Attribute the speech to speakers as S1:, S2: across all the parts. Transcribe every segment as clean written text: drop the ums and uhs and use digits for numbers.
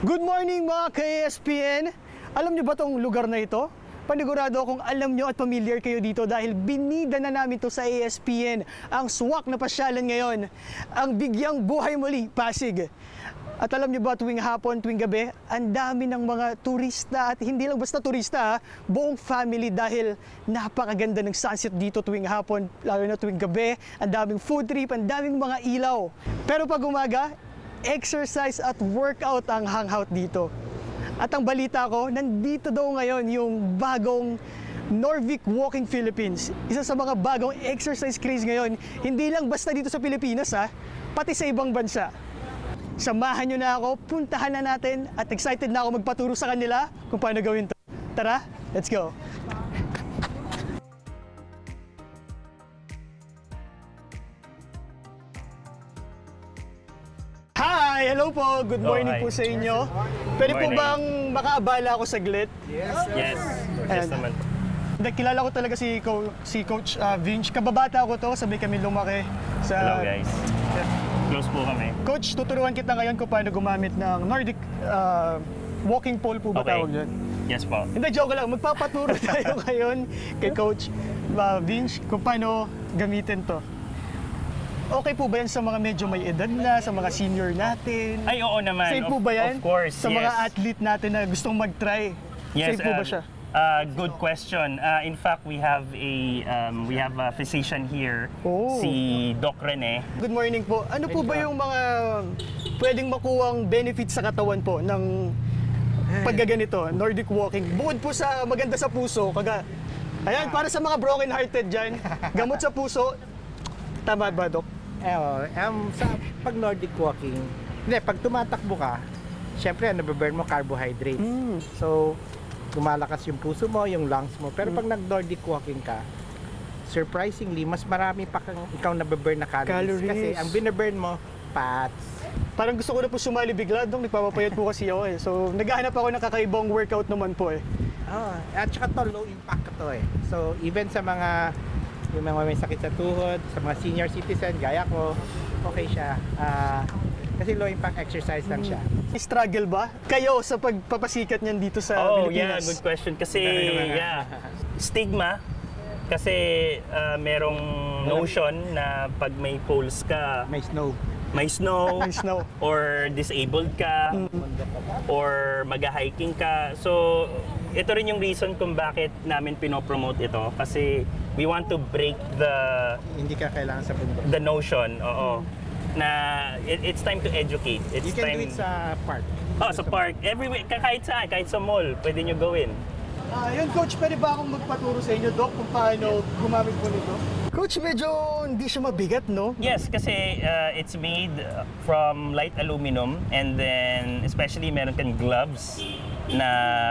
S1: Good morning mga ka-ESPN! Alam niyo ba tong lugar na ito? Panigurado akong alam niyo at familiar kayo dito dahil binida na namin to sa ESPN, ang swak na pasyalan ngayon, ang Bigyang Buhay Muli, Pasig. At alam niyo ba tuwing hapon, tuwing gabi, ang dami ng mga turista at hindi lang basta turista, buong family dahil napakaganda ng sunset dito tuwing hapon, lalo na tuwing gabi, ang daming food trip, ang daming mga ilaw. Pero pag umaga, exercise at workout ang hangout dito. At ang balita ko, nandito daw ngayon yung bagong Nordic Walking Philippines. Isa sa mga bagong exercise craze ngayon, hindi lang basta dito sa Pilipinas pati sa ibang bansa. Samahan nyo na ako, puntahan na natin at excited na ako magpaturo sa kanila kung paano gawin to. Tara, let's go! Hi! Hello po! Good morning po sa inyo. Pwede po bang makaabala ako saglit?
S2: Yes, yes naman.
S1: Kilala ko talaga si Coach Vince. Kababata ko to, sabay kami lumaki sa...
S2: Hello guys. Close po kami.
S1: Coach, tuturuan kita ngayon kung paano gumamit ng Nordic walking pole po ba tawag yun?
S2: Yes po.
S1: Hindi, joke lang. Magpapaturo tayo ngayon kay Coach Vince kung paano gamitin to. Okay po ba yan sa mga medyo may edad na, sa mga senior natin?
S2: Ay, oo naman.
S1: Safe po ba yan?
S2: Of course,
S1: sa mga athlete natin na gustong mag-try?
S2: Yes,
S1: Safe po ba siya?
S2: Good question. In fact, we have a physician here,
S1: Oh.
S2: si Doc Rene.
S1: Good morning po. Ano po ba yung mga pwedeng makuwang benefits sa katawan po ng paggaganito, Nordic walking? Bukod po sa maganda sa puso, ayan, para sa mga broken-hearted dyan, gamot sa puso, tama ba, Doc?
S3: Sa pag Nordic walking, pag tumatakbo ka, syempre nababurn mo carbohydrates. So, lumalakas yung puso mo, yung lungs mo. Pero pag nag-Nordic walking ka, surprisingly, mas marami pa kang ikaw nababurn na calories. Kasi ang binaburn mo, fats.
S1: Parang gusto ko na po sumali bigla, Doc. Nagpapapayat po kasi ako So, naghahanap ako ng kakaibang workout naman po
S3: At saka to, low impact to So, even sa yung mga may sakit sa tuhod, sa mga senior citizen, gaya ko, okay siya. Kasi low impact exercise lang siya.
S1: Struggle ba kayo sa pagpapasikat niyan dito sa
S2: Yeah,
S1: Pilipinas?
S2: good question. Kasi, stigma. Kasi merong notion na pag may poles ka,
S3: May snow.
S2: may snow,
S1: May snow.
S2: or disabled ka, or mag-hiking ka. So, ito rin yung reason kung bakit namin pinopromote ito. Kasi we want to break
S3: Hindi ka kailangan sa bundok.
S2: the notion, na it's time to educate. It's
S3: You can
S2: time,
S3: do it sa park.
S2: sa park. Everywhere, kahit sa mall, pwede nyo gawin.
S1: Yun, Coach, pwede ba akong magpaturo sa inyo, Doc, kung paano gumamit po nito? Coach, medyo hindi siya mabigat, no?
S2: Yes, kasi it's made from light aluminum, and then especially meron kang gloves na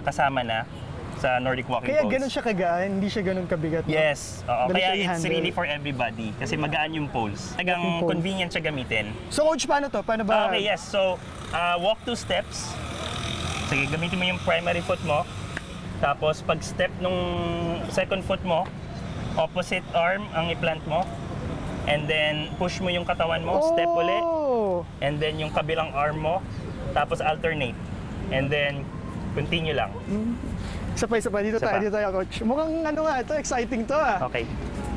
S2: kasama na sa Nordic walking
S1: Kaya
S2: poles.
S1: ganun siya kagaan, hindi siya ganun kabigat, no?
S2: Yes, oo.
S1: Dali
S2: Kaya
S1: siya
S2: it's
S1: i-handle.
S2: really for everybody kasi magaan yung poles. Talagang
S1: Yung pole.
S2: convenient siya gamitin.
S1: So, Coach, paano to? Paano ba?
S2: Okay, yes. So, walk 2 steps. Sige, gamitin mo yung primary foot mo. Tapos, pag step nung second foot mo, opposite arm ang i-plant mo. And then, push mo yung katawan mo, step uli. And then, yung kabilang arm mo. Tapos, alternate. And then, continue lang.
S1: Isa pa. Dito tayo, Coach. Mukhang ito, exciting to
S2: Okay.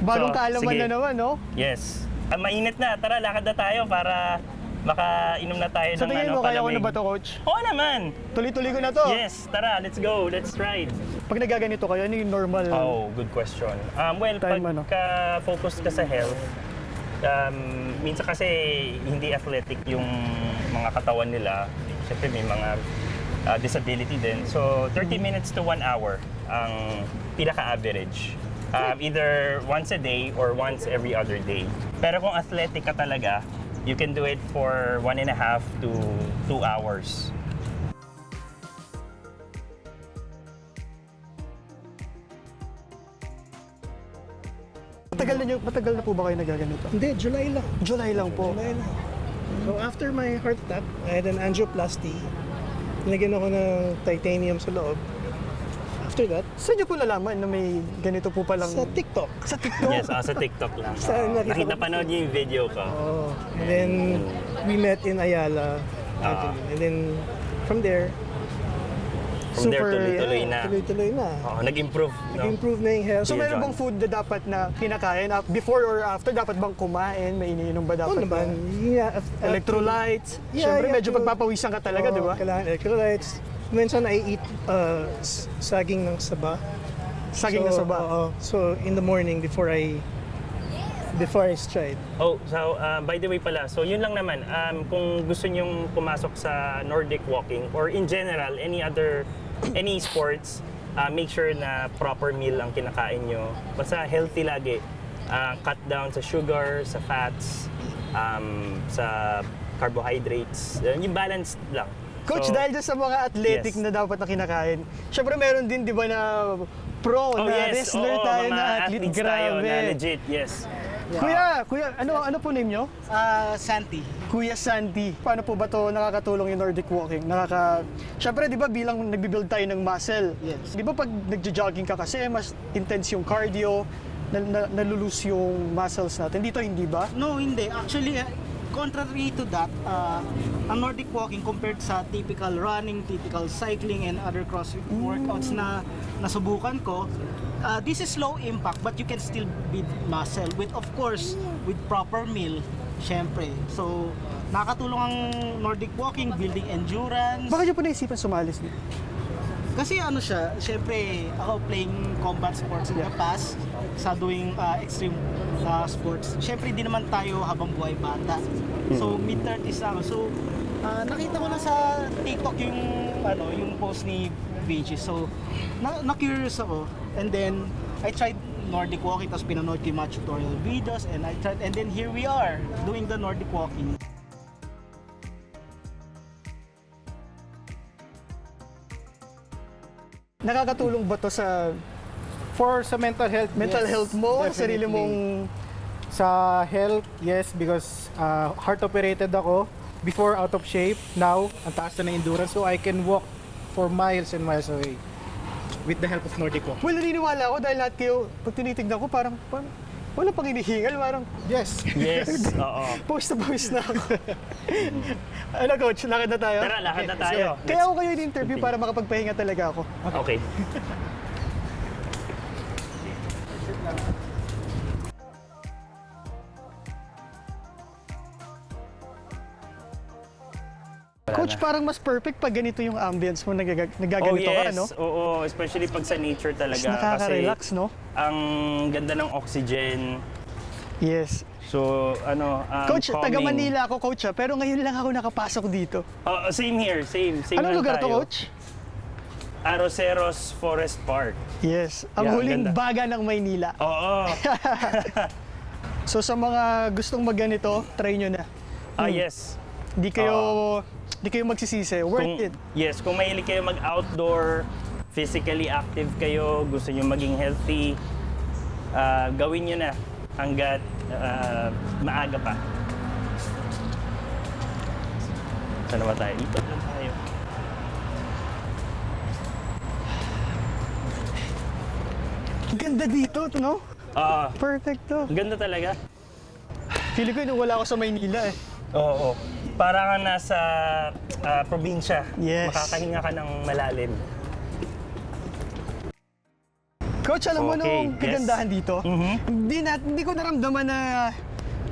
S1: Bagong
S2: So,
S1: kaalaman
S2: sige.
S1: na naman, no?
S2: Yes. Mainit na. Tara, lakad na tayo para makainom na tayo
S1: Sa
S2: ng
S1: tingin mo, kaya ko na
S2: palamig.
S1: ba to, Coach?
S2: Oo naman.
S1: Tuloy-tuloy ko na to.
S2: Yes, tara, let's go. Let's ride.
S1: Pag nagaganito kayo, ano yung normal?
S2: Oh, good question. Well,
S1: Time, ano?
S2: pagka-focus ka sa health, minsan kasi hindi athletic yung mga katawan nila. Siyempre may mga disability din. So, 30 minutes to 1 hour ang pinaka-average. Either once a day or once every other day. Pero kung athletic ka talaga, you can do it for 1.5 to 2 hours.
S1: Matagal na po ba kayo nagaganito?
S4: Hindi, July lang.
S1: July lang po.
S4: July lang. So after my heart attack, I had an angioplasty. Nilagyan ako ng titanium sa loob. After that,
S1: Saan niyo po nalaman na may ganito po palang...
S4: sa TikTok.
S1: Sa TikTok?
S2: Yes, sa TikTok lang.
S4: Saan nakita
S2: Nakita
S4: ko?
S2: panood niyo yung video ko.
S4: Oh, and then we met in Ayala.
S2: Ah.
S4: And then from there,
S2: From there, tuloy-tuloy na.
S4: tuloy-tuloy na.
S2: Oo, nag-improve. No?
S4: Nag-improve na yung health.
S1: So
S2: Yeah,
S1: meron
S2: John.
S1: bang food na dapat na kinakain? Before or after, dapat bang kumain? May iniinom ba
S4: Oo
S1: dapat?
S4: naman. Yeah,
S1: Electrolytes?
S4: Yeah,
S1: Siyempre,
S4: you
S1: medyo
S4: have to-
S1: pagpapawisan ka talaga, di ba?
S4: Kailangan electrolytes. Minsan I eat saging ng saba.
S1: Saging na saba.
S4: Oo. So in the morning before I stride.
S2: Oh, so by the way pala, so yun lang naman, kung gusto nyong pumasok sa Nordic walking or in general, any sports, make sure na proper meal ang kinakain nyo. Basta healthy lagi. Cut down sa sugar, sa fats, sa carbohydrates. Yung balance lang.
S1: Coach,
S2: So,
S1: dahil dyan sa mga athletic
S2: yes.
S1: na dapat na kinakain, syempre meron din, di ba, na pro,
S2: Oh
S1: na
S2: yes,
S1: wrestler
S2: oo,
S1: tayo,
S2: mga
S1: na athlete.
S2: athletes tayo
S1: Grabe.
S2: na legit, yes.
S1: Kuya, ano po name nyo?
S3: Santi.
S1: Kuya Santi. Paano po ba to nakakatulong yung Nordic walking? Siyempre, di ba, bilang nagbibuild tayo ng muscle,
S3: Yes.
S1: di ba pag nagja-jogging ka kasi, mas intense yung cardio, nalulus yung muscles natin. Dito, hindi ba?
S5: No, hindi. Actually, contrary to that, ang Nordic walking compared sa typical running, typical cycling, and other CrossFit workouts na nasubukan ko, this is low impact but you can still build muscle with, of course, with proper meal, syempre. So, nakakatulong ang Nordic walking, building endurance.
S1: Bakit nyo po naisipan sumalis dito?
S5: Kasi ano siya, syempre ako playing combat sports in the past sa doing extreme sports. Syempre di naman tayo habang buhay bata. So mid-30s na ako. So nakita ko na sa TikTok yung post ni VG. So na-curious ako. And then I tried Nordic walking, tapos pinanood ko yung mga tutorial videos, and I tried, and then here we are doing the Nordic walking.
S1: Nakakatulong ba to sa
S3: For sa mental health,
S1: mental
S3: yes,
S1: health mo, sarili
S3: definitely.
S1: mong...
S3: Sa health, yes, because heart operated ako. Before, out of shape. Now, ang taas na ng endurance. So, I can walk for miles and miles away with the help of Nordic walk.
S1: Well, naniniwala ako dahil lahat kayo, pag tinitignan ko, parang wala pang hinihingal, parang
S3: Yes.
S2: Yes, oo.
S1: post na post na ako. Ano coach, lakad na tayo?
S2: Tara, lakad na tayo.
S1: Kaya ako kayo in-interview para makapagpahinga talaga ako.
S2: Okay.
S1: Coach, parang mas perfect pag ganito yung ambience mo,
S2: Oh
S1: nagaganito ka,
S2: yes,
S1: no?
S2: oo. Especially pag sa nature
S1: Mas
S2: talaga.
S1: nakaka-relax, no?
S2: Ang ganda ng oxygen.
S1: Yes.
S2: So,
S1: Coach, taga
S2: calming.
S1: Manila ako, coach, pero ngayon lang ako nakapasok dito.
S2: Same here, same
S1: Anong
S2: lang
S1: lugar to,
S2: tayo.
S1: coach?
S2: Aroseros Forest Park.
S1: Yes, ang
S2: Yeah,
S1: huling
S2: ganda.
S1: baga ng Maynila.
S2: Oo.
S1: So sa mga gustong magganito, try nyo na.
S2: Yes.
S1: Di kayo magsisisi. Worth it.
S2: Yes, kung mahilig kayo mag-outdoor, physically active kayo, gusto nyo maging healthy, gawin nyo na hanggat maaga pa. Saan ba tayo? Ikot lang tayo.
S1: Ganda dito, no? Perfect to.
S2: Ganda talaga.
S1: Feeling ko nung wala ako sa Maynila eh.
S2: Oo. Para ka nasa probinsya.
S1: Yes.
S2: Makakahinga ka ng malalim.
S1: Coach, alam mo
S2: Okay,
S1: nung
S2: yes.
S1: kagandahan dito, hindi ko naramdaman na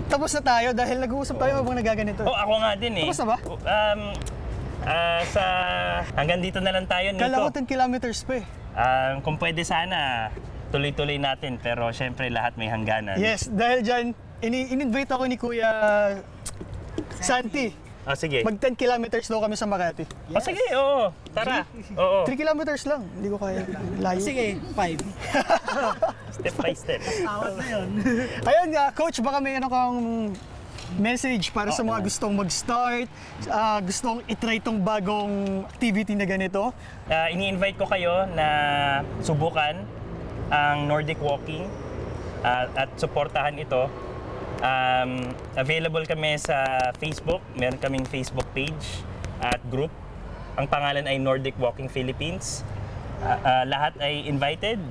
S1: tapos na tayo dahil nag-uusap tayo habang nagaganito.
S2: Ako nga din eh.
S1: Tapos na ba?
S2: Hanggang dito na lang tayo, Nico.
S1: Kala ko 10 kilometers pa eh.
S2: Kung pwede sana, tuloy-tuloy natin. Pero syempre, lahat may hangganan.
S1: Yes, dahil dyan, in-invite ako ni Kuya Santi.
S2: Sige.
S1: Mag 10 kilometers daw kami sa Makati.
S2: Sige, oo. Tara. Oo.
S1: 3 kilometers lang. Hindi ko kaya layo.
S5: Sige, 5.
S2: Step by step.
S5: Tawad na yun.
S1: Ayun nga, Coach, baka may ano kang message para sa mga gustong mag-start, gustong itry itong bagong activity na ganito.
S2: Ini-invite ko kayo na subukan ang Nordic Walking at suportahan ito. Available kami sa Facebook. Meron kaming Facebook page at group. Ang pangalan ay Nordic Walking Philippines. Lahat ay invited.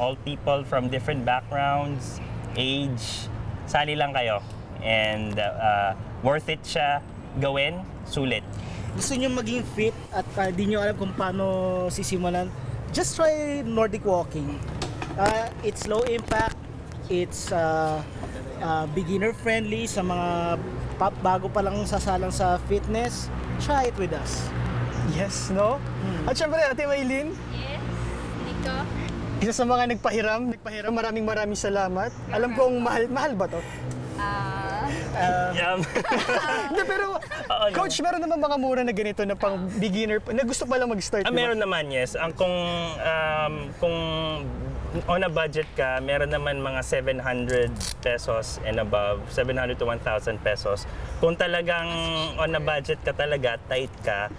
S2: All people from different backgrounds, age. Sali lang kayo. And worth it siya. gawin, sulit.
S5: Gusto nyo maging fit at di nyo alam kung paano sisimulan, just try Nordic walking. It's low impact, it's beginner friendly sa mga bago pa lang sasalang sa fitness. Try it with us.
S1: Yes, no? At syempre, Ate Maylin,
S6: Yes, Nico.
S1: isa sa mga nagpahiram, maraming salamat. Alam kong mahal ba to? Hindi, pero coach, meron naman mga mura na ganito na pang beginner, na gusto pa lang mag-start, di ba?
S2: Meron naman, yes. Kung on a budget ka, meron naman mga 700 pesos and above, 700 to 1,000 pesos. Kung talagang on a budget ka talaga, tight ka,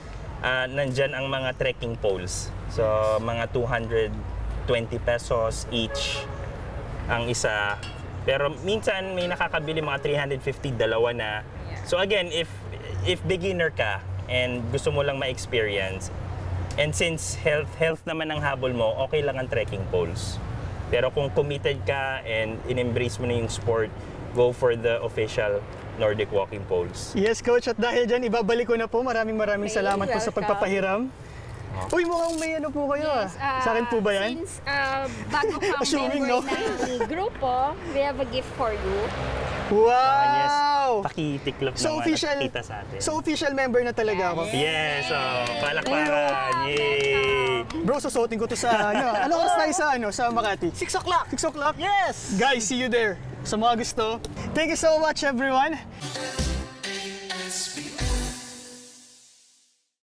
S2: nandyan ang mga trekking poles. So, mga 220 pesos each ang isa. Pero minsan may nakakabili mga 350, dalawa na. So again, if beginner ka and gusto mo lang ma-experience, and since health naman ang habol mo, okay lang ang trekking poles. Pero kung committed ka and in-embrace mo na yung sport, go for the official Nordic walking poles.
S1: Yes, coach. At dahil dyan, ibabalik ko na po. Maraming salamat po sa
S6: welcome.
S1: pagpapahiram. Uy, mukhang may ano po kayo Sa akin po ba yan?
S6: Since bago kang
S1: Assuming,
S6: member
S1: no?
S6: ng grupo, we have a gift for you.
S1: Wow!
S2: Pakitiklop
S1: So
S2: naman
S1: official,
S2: at kita sa atin.
S1: so official member na talaga ako.
S2: Yes, palakpakan! Yay!
S1: Bro, susuotin ko to sa ano oras tayo sa Makati?
S5: 6 o'clock!
S1: 6 o'clock?
S5: Yes!
S1: Guys, see you there. Sa mga gusto. Thank you so much, everyone.